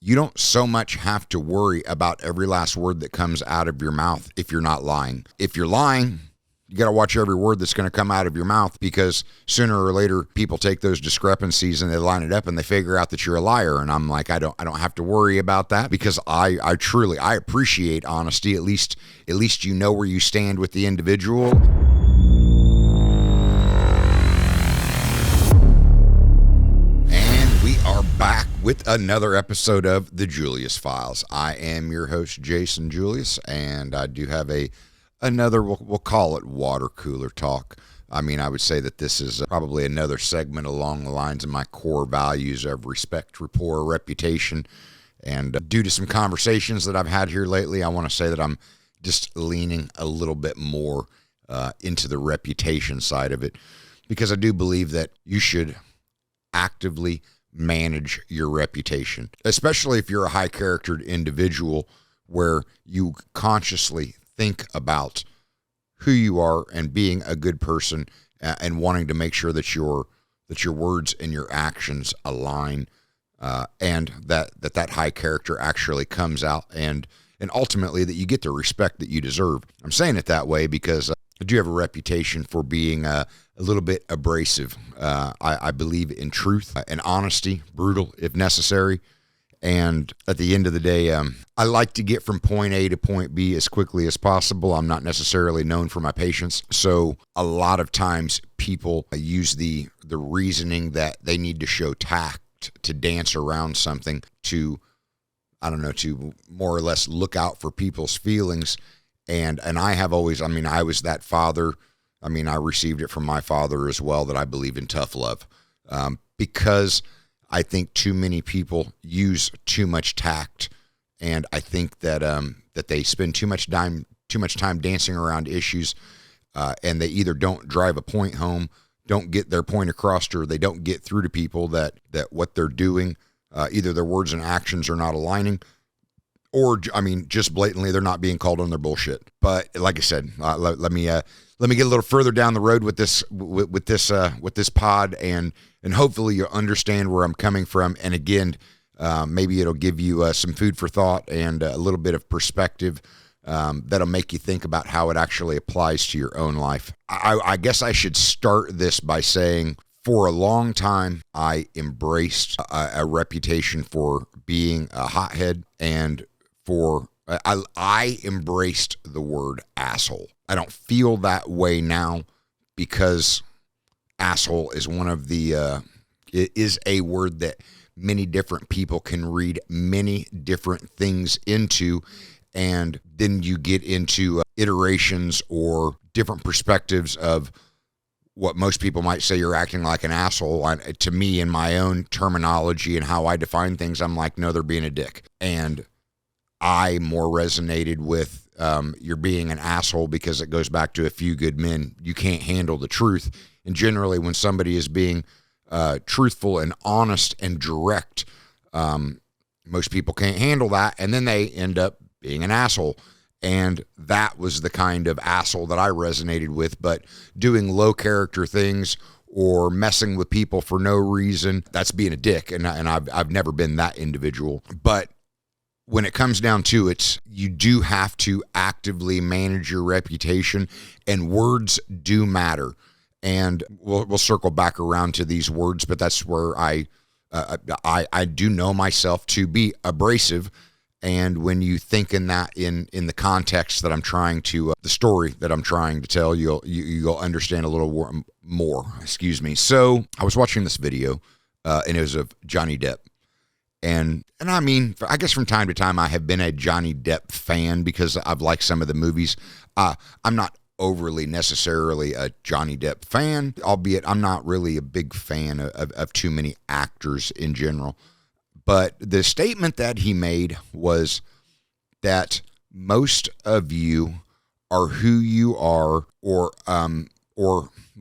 you don't so much have to worry about every last word that comes out of your mouth if you're not lying. If you're lying, you got to watch every word that's going to come out of your mouth, because sooner or later people take those discrepancies and they line it up and they figure out that you're a liar. And I'm like, I don't have to worry about that, because I truly appreciate honesty. At least you know where you stand with the individual. Back with another episode of the Julius Files. I am your host, Jasan Julius, and I do have another, we'll call it water cooler talk. I mean, I would say that this is probably another segment along the lines of my core values of respect, rapport, reputation. And due to some conversations that I've had here lately, I want to say that I'm just leaning a little bit more into the reputation side of it, because I do believe that you should actively manage your reputation, especially if you're a high-charactered individual where you consciously think about who you are and being a good person and wanting to make sure that your words and your actions align, and that high character actually comes out, and ultimately that you get the respect that you deserve. I'm saying it that way because I do have a reputation for being a little bit abrasive. I believe in truth and honesty, brutal if necessary. And at the end of the day, I like to get from point A to point B as quickly as possible. I'm not necessarily known for my patience. So a lot of times people use the reasoning that they need to show tact to dance around something, to more or less look out for people's feelings. And I have always, I was that father. I received it from my father as well, that I believe in tough love, because I think too many people use too much tact, and I think that that they spend too much time dancing around issues, and they either don't drive a point home, don't get their point across, or they don't get through to people that what they're doing, either their words and actions are not aligning, or just blatantly they're not being called on their bullshit. But like I said, let me get a little further down the road with this pod, and hopefully you'll understand where I'm coming from. And again, maybe it'll give you some food for thought and a little bit of perspective that'll make you think about how it actually applies to your own life. I guess I should start this by saying, for a long time, I embraced a reputation for being a hothead, and I embraced the word asshole. I don't feel that way now, because asshole is it is a word that many different people can read many different things into, and then you get into iterations or different perspectives of what most people might say you're acting like an asshole. To me, in my own terminology and how I define things, I'm like, no, they're being a dick. And I more resonated with you're being an asshole because it goes back to a few good men. You can't handle the truth. And generally, when somebody is being truthful and honest and direct, most people can't handle that, and then they end up being an asshole. And that was the kind of asshole that I resonated with. But doing low character things or messing with people for no reason, that's being a dick. And I've never been that individual. But when it comes down to it, you do have to actively manage your reputation, and words do matter. And we'll circle back around to these words, but that's where I do know myself to be abrasive. And when you think in that in the context that I'm trying to, the story that I'm trying to tell, you'll understand a little more. Excuse me. So I was watching this video, and it was of Johnny Depp. And I guess from time to time I have been a Johnny Depp fan because I've liked some of the movies. I'm not overly necessarily a Johnny Depp fan, albeit I'm not really a big fan of too many actors in general. But the statement that he made was that most of you are who you are, or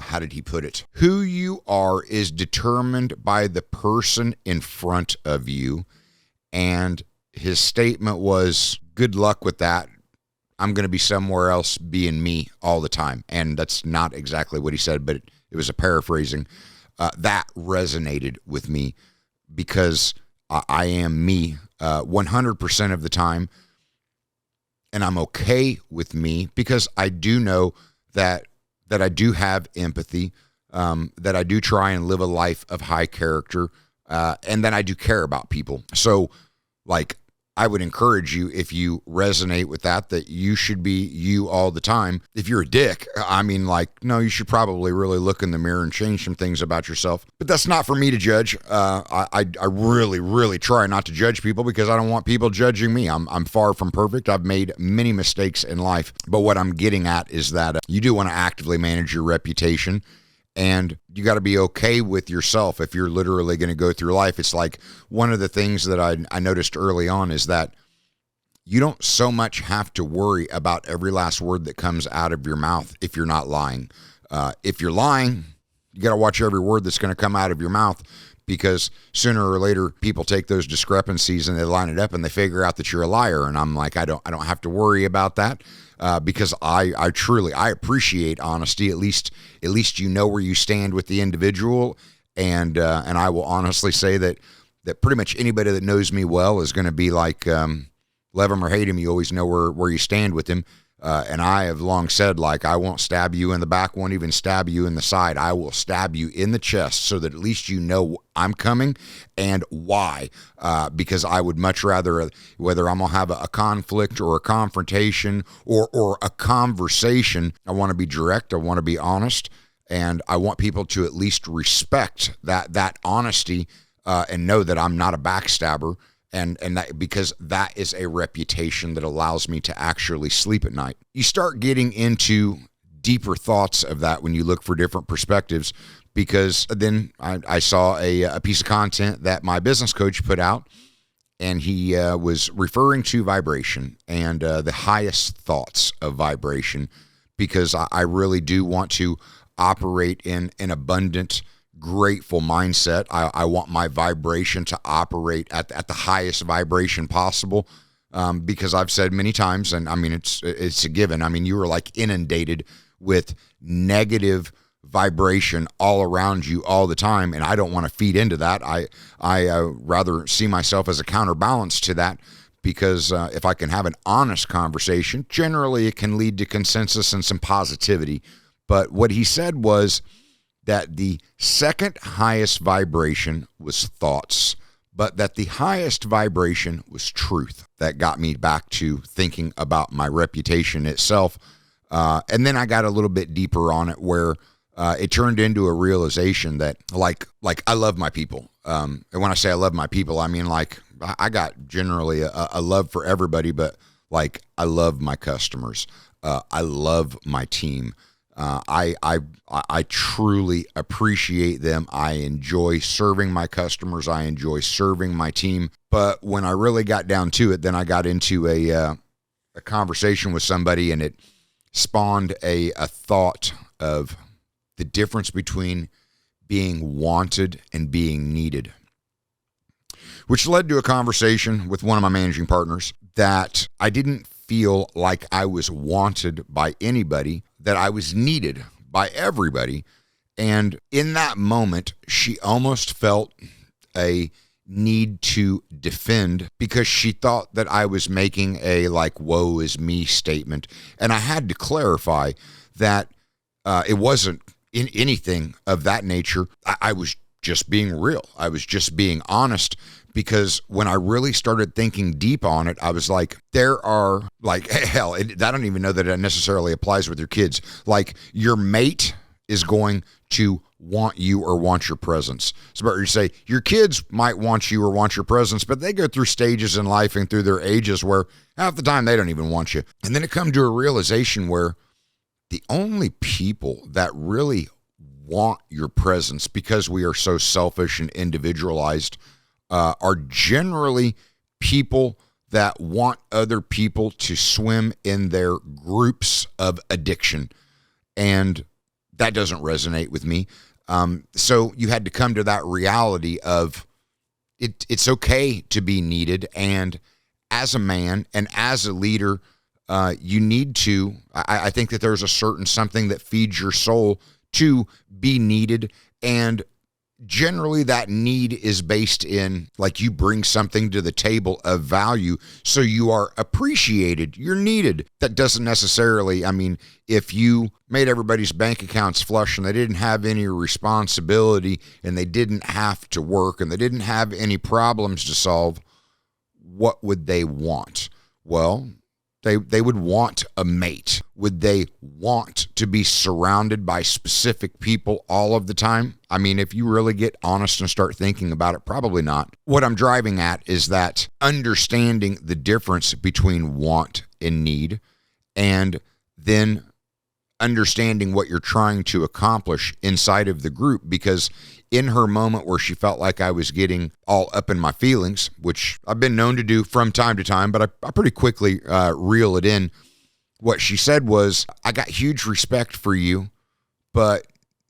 how did he put it? Who you are is determined by the person in front of you. And his statement was, good luck with that. I'm going to be somewhere else being me all the time. And that's not exactly what he said, but it was a paraphrasing. That resonated with me because I am me 100% of the time. And I'm okay with me because I do know that I do have empathy, that I do try and live a life of high character, and that I do care about people. So, like, I would encourage you, if you resonate with that you should be you all the time. If you're a dick, I mean, like, no, you should probably really look in the mirror and change some things about yourself. But that's not for me to judge. I really, really try not to judge people because I don't want people judging me. I'm far from perfect. I've made many mistakes in life. But what I'm getting at is that you do want to actively manage your reputation. And you got to be okay with yourself if you're literally going to go through life. It's like one of the things that I noticed early on is that you don't so much have to worry about every last word that comes out of your mouth if you're not lying. If you're lying, you got to watch every word that's going to come out of your mouth, because sooner or later people take those discrepancies and they line it up and they figure out that you're a liar. And I'm like, I don't have to worry about that. Because I truly appreciate honesty. At least you know where you stand with the individual, and I will honestly say that pretty much anybody that knows me well is going to be like, love him or hate him, you always know where you stand with him. And I have long said, like, I won't stab you in the back, won't even stab you in the side. I will stab you in the chest so that at least you know I'm coming and why. Because I would much rather, whether I'm going to have a conflict or a confrontation or a conversation, I want to be direct, I want to be honest, and I want people to at least respect that honesty and know that I'm not a backstabber. And that, because that is a reputation that allows me to actually sleep at night. You start getting into deeper thoughts of that when you look for different perspectives, because then I saw a piece of content that my business coach put out, and he was referring to vibration and the highest thoughts of vibration, because I really do want to operate in an abundant, grateful mindset. I want my vibration to operate at the highest vibration possible, because I've said many times, and I mean, it's a given. I mean, you are like inundated with negative vibration all around you all the time, and I don't want to feed into that. I rather see myself as a counterbalance to that, because if I can have an honest conversation, generally it can lead to consensus and some positivity. But what he said was that the second highest vibration was thoughts, but that the highest vibration was truth. That got me back to thinking about my reputation itself. And then I got a little bit deeper on it, where it turned into a realization that like I love my people. And when I say I love my people, I mean, like, I got generally a love for everybody, but like, I love my customers. I love my team. I truly appreciate them. I enjoy serving my customers. I enjoy serving my team. But when I really got down to it, then I got into a conversation with somebody, and it spawned a thought of the difference between being wanted and being needed, which led to a conversation with one of my managing partners that I didn't feel like I was wanted by anybody, that I was needed by everybody. And in that moment, she almost felt a need to defend, because she thought that I was making a like, woe is me statement. And I had to clarify that it wasn't in anything of that nature. I was just being real. I was just being honest. Because when I really started thinking deep on it, I was like, there are, like, hell, I don't even know that it necessarily applies with your kids. Like, your mate is going to want you or want your presence. So, but you say your kids might want you or want your presence, but they go through stages in life and through their ages where half the time they don't even want you. And then it comes to a realization where the only people that really want your presence, because we are so selfish and individualized, are generally people that want other people to swim in their groups of addiction. And that doesn't resonate with me. So you had to come to that reality of it's okay to be needed. And as a man and as a leader, you need to, I think that there's a certain something that feeds your soul to be needed. And generally that need is based in, like, you bring something to the table of value, so you are appreciated, you're needed. That doesn't necessarily, I mean, if you made everybody's bank accounts flush and they didn't have any responsibility and they didn't have to work and they didn't have any problems to solve, what would they want? Well, they would want a mate. Would they want to be surrounded by specific people all of the time? I mean, if you really get honest and start thinking about it, probably not. What I'm driving at is that understanding the difference between want and need, and then understanding what you're trying to accomplish inside of the group. Because in her moment where she felt like I was getting all up in my feelings, which I've been known to do from time to time, but I pretty quickly reel it in. What she said was, I got huge respect for you, but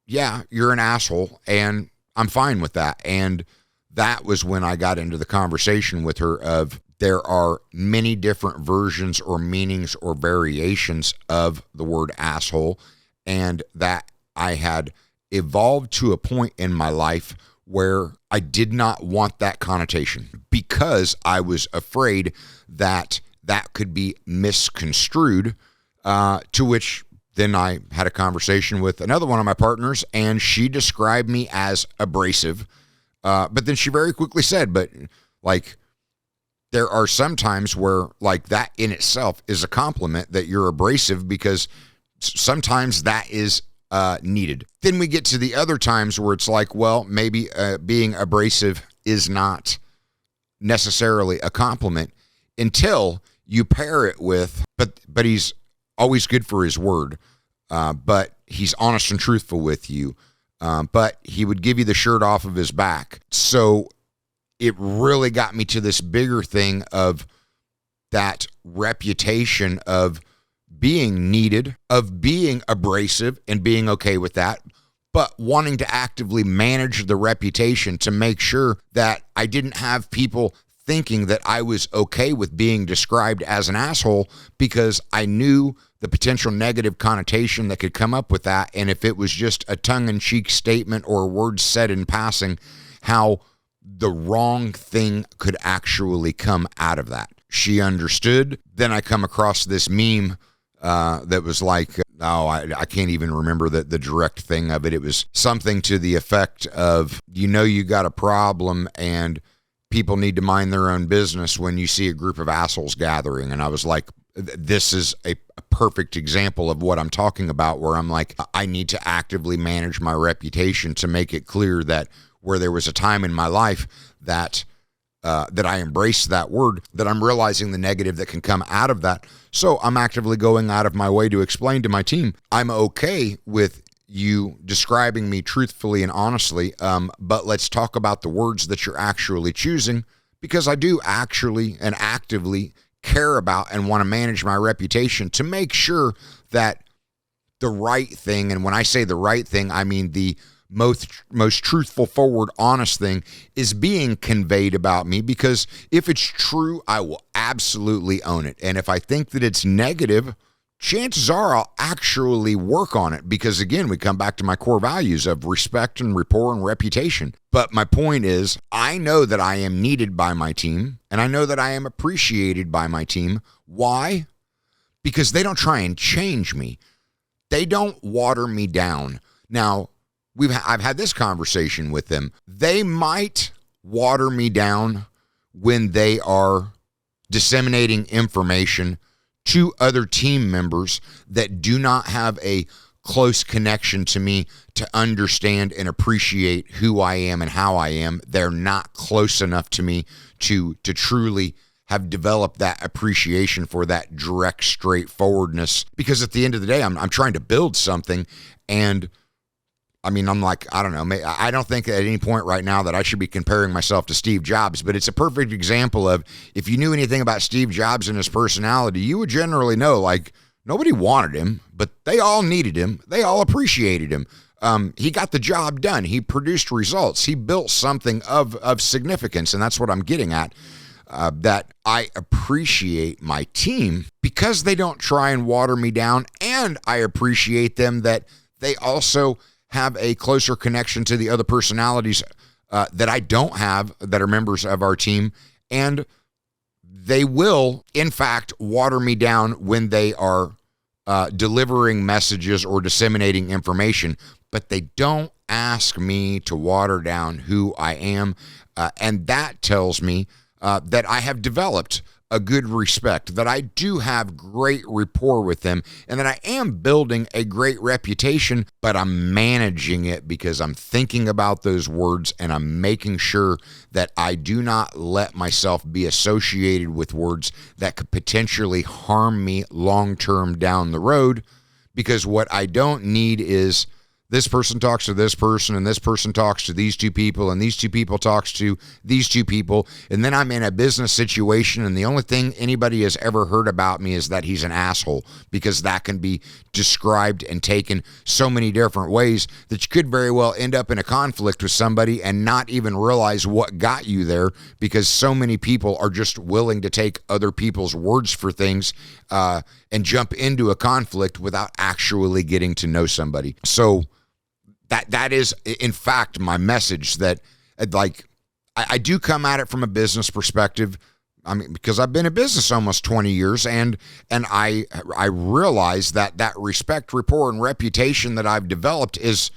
yeah, you're an asshole, and I'm fine with that. And that was when I got into the conversation with her of, there are many different versions or meanings or variations of the word asshole, and that I had evolved to a point in my life where I did not want that connotation, because I was afraid that that could be misconstrued, to which then I had a conversation with another one of my partners, and she described me as abrasive, but then she very quickly said, but like, there are some times where, like, that in itself is a compliment that you're abrasive, because sometimes that is needed. Then we get to the other times where it's like, well, maybe being abrasive is not necessarily a compliment until you pair it with, but he's always good for his word, but he's honest and truthful with you, but he would give you the shirt off of his back. So it really got me to this bigger thing of that reputation of being needed, of being abrasive and being okay with that, but wanting to actively manage the reputation to make sure that I didn't have people thinking that I was okay with being described as an asshole, because I knew the potential negative connotation that could come up with that. And if it was just a tongue-in-cheek statement or words said in passing, how the wrong thing could actually come out of that. She understood. Then I come across this meme that was like, I can't even remember the direct thing of it. It was something to the effect of, you got a problem and people need to mind their own business when you see a group of assholes gathering. And I was like, this is a perfect example of what I'm talking about, where I'm like, I need to actively manage my reputation to make it clear that where there was a time in my life that I embraced that word, that I'm realizing the negative that can come out of that. So I'm actively going out of my way to explain to my team, I'm okay with you describing me truthfully and honestly, but let's talk about the words that you're actually choosing, because I do actually and actively care about and want to manage my reputation to make sure that the right thing, and when I say the right thing, I mean the most truthful, forward, honest thing is being conveyed about me, because if it's true, I will absolutely own it. And if I think that it's negative, chances are I'll actually work on it, because again, we come back to my core values of respect and rapport and reputation. But my point is, I know that I am needed by my team, and I know that I am appreciated by my team. Why? Because they don't try and change me. They don't water me down. Now, I've had this conversation with them. They might water me down when they are disseminating information to other team members that do not have a close connection to me to understand and appreciate who I am and how I am. They're not close enough to me to truly have developed that appreciation for that direct straightforwardness. Because at the end of the day, I'm trying to build something, and I mean, I'm like, I don't know. I don't think at any point right now that I should be comparing myself to Steve Jobs, but it's a perfect example of, if you knew anything about Steve Jobs and his personality, you would generally know, like, nobody wanted him, but they all needed him. They all appreciated him. He got the job done. He produced results. He built something of significance, and that's what I'm getting at. That I appreciate my team because they don't try and water me down, and I appreciate them that they also have a closer connection to the other personalities that I don't have that are members of our team. And they will, in fact, water me down when they are delivering messages or disseminating information, but they don't ask me to water down who I am. And that tells me that I have developed a good respect, that I do have great rapport with them, and that I am building a great reputation, but I'm managing it because I'm thinking about those words and I'm making sure that I do not let myself be associated with words that could potentially harm me long-term down the road, because what I don't need is this person talks to this person, and this person talks to these two people, and these two people talks to these two people, and then I'm in a business situation, and the only thing anybody has ever heard about me is that he's an asshole, because that can be described and taken so many different ways that you could very well end up in a conflict with somebody and not even realize what got you there, because so many people are just willing to take other people's words for things and jump into a conflict without actually getting to know somebody. So that is, in fact, my message, that like I do come at it from a business perspective. I mean, because I've been in business almost 20 years, and I realize that respect, rapport, and reputation that I've developed is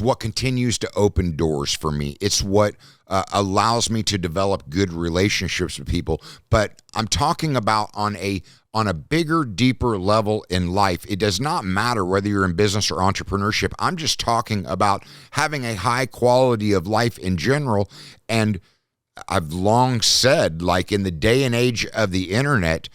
what continues to open doors for me. It's what allows me to develop good relationships with people. But I'm talking about on a bigger, deeper level in life. It does not matter whether you're in business or entrepreneurship. I'm just talking about having a high quality of life in general. And I've long said, like, in the day and age of the internet,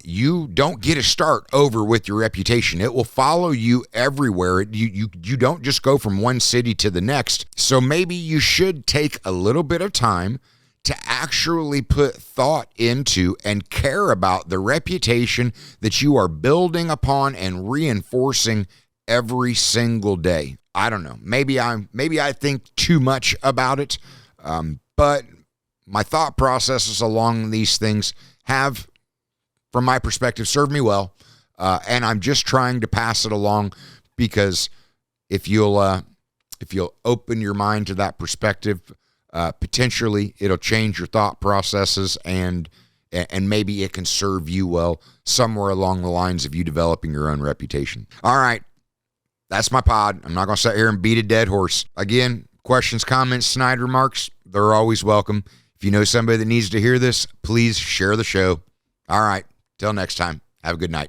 you don't get to start over with your reputation. It will follow you everywhere. You don't just go from one city to the next. So maybe you should take a little bit of time to actually put thought into and care about the reputation that you are building upon and reinforcing every single day. I don't know. Maybe I think too much about it, but my thought processes along these things have, from my perspective, served me well, and I'm just trying to pass it along, because if you'll open your mind to that perspective, potentially it'll change your thought processes, and maybe it can serve you well somewhere along the lines of you developing your own reputation. All right, that's my pod. I'm not going to sit here and beat a dead horse. Again, questions, comments, snide remarks, they're always welcome. If you know somebody that needs to hear this, please share the show. All right, till next time, have a good night.